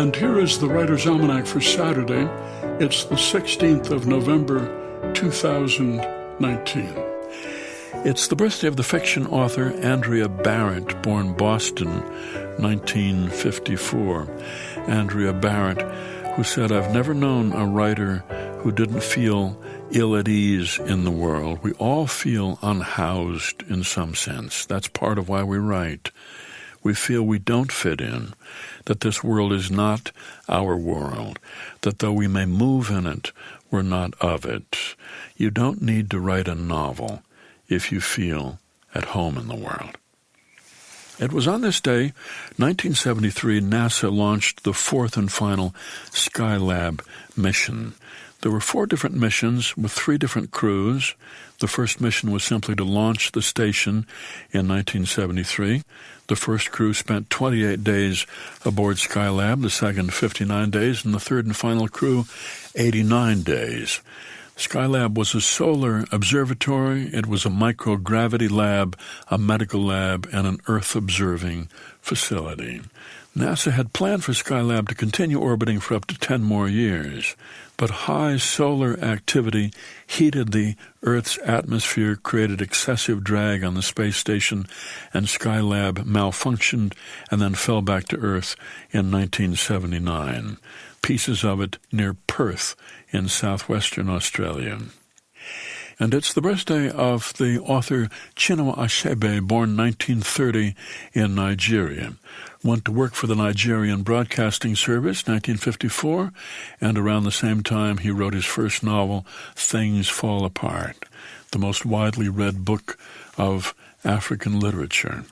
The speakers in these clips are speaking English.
And here is the Writer's Almanac for Saturday. It's the 16th of November, 2019. It's the birthday of the fiction author Andrea Barrett, born Boston, 1954. Andrea Barrett, who said, "I've never known a writer who didn't feel ill at ease in the world. We all feel unhoused in some sense. That's part of why we write. We feel we don't fit in, that this world is not our world, that though we may move in it, we're not of it. You don't need to write a novel if you feel at home in the world." It was on this day, 1973, NASA launched the fourth and final Skylab mission. There were 4 different missions with 3 different crews. The first mission was simply to launch the station in 1973. The first crew spent 28 days aboard Skylab, the second 59 days, and the third and final crew 89 days. Skylab was a solar observatory. It was a microgravity lab, a medical lab, and an Earth-observing facility. NASA had planned for Skylab to continue orbiting for up to 10 more years, but high solar activity heated the Earth's atmosphere, created excessive drag on the space station, and Skylab malfunctioned and then fell back to Earth in 1979. Pieces of it near Perth in southwestern Australia. And it's the birthday of the author Chinua Achebe, born 1930 in Nigeria. Went to work for the Nigerian Broadcasting Service, 1954, and around the same time he wrote his first novel, Things Fall Apart, the most widely read book of African literature.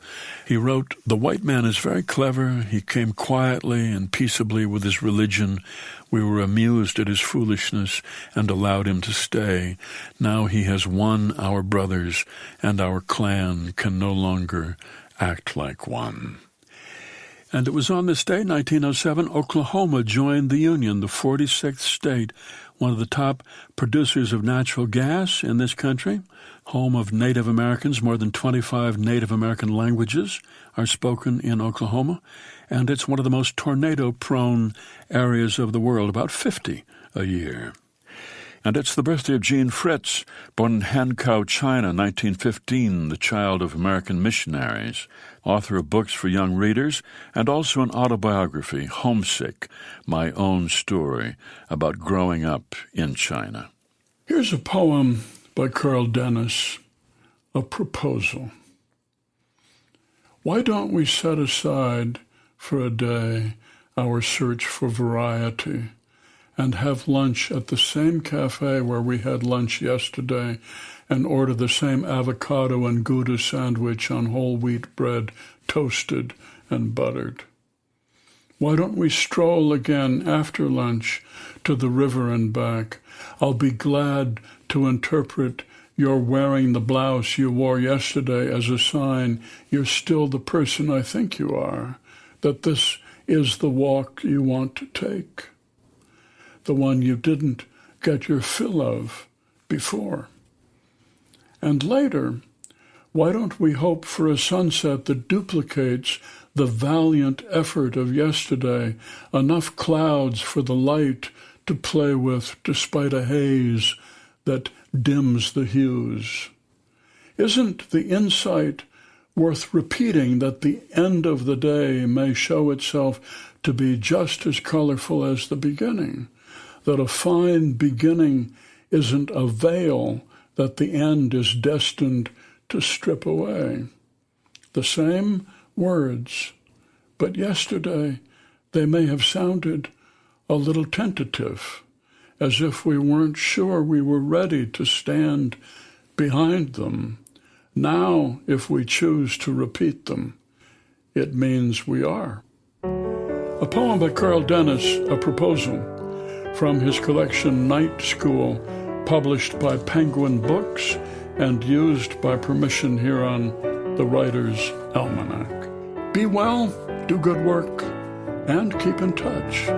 He wrote, "The white man is very clever. He came quietly and peaceably with his religion. We were amused at his foolishness and allowed him to stay. Now he has won our brothers, and our clan can no longer act like one." And it was on this day, 1907, Oklahoma joined the Union, the 46th state, one of the top producers of natural gas in this country, home of Native Americans. More than 25 Native American languages are spoken in Oklahoma, and it's one of the most tornado-prone areas of the world, about 50 a year. And it's the birthday of Jean Fritz, born in Hankow, China, 1915, the child of American missionaries, author of books for young readers, and also an autobiography, Homesick, My Own Story, about growing up in China. Here's a poem by Carl Dennis, A Proposal. Why don't we set aside for a day our search for variety and have lunch at the same cafe where we had lunch yesterday and order the same avocado and Gouda sandwich on whole wheat bread, toasted and buttered? Why don't we stroll again after lunch to the river and back? I'll be glad to interpret your wearing the blouse you wore yesterday as a sign you're still the person I think you are, that this is the walk you want to take, the one you didn't get your fill of before. And later, why don't we hope for a sunset that duplicates the valiant effort of yesterday, enough clouds for the light to play with despite a haze that dims the hues? Isn't the insight worth repeating that the end of the day may show itself to be just as colorful as the beginning, that a fine beginning isn't a veil that the end is destined to strip away? The same words, but yesterday they may have sounded a little tentative, as if we weren't sure we were ready to stand behind them. Now, if we choose to repeat them, it means we are. A poem by Carl Dennis, A Proposal, from his collection Night School, published by Penguin Books and used by permission here on the Writer's Almanac. Be well, do good work, and keep in touch.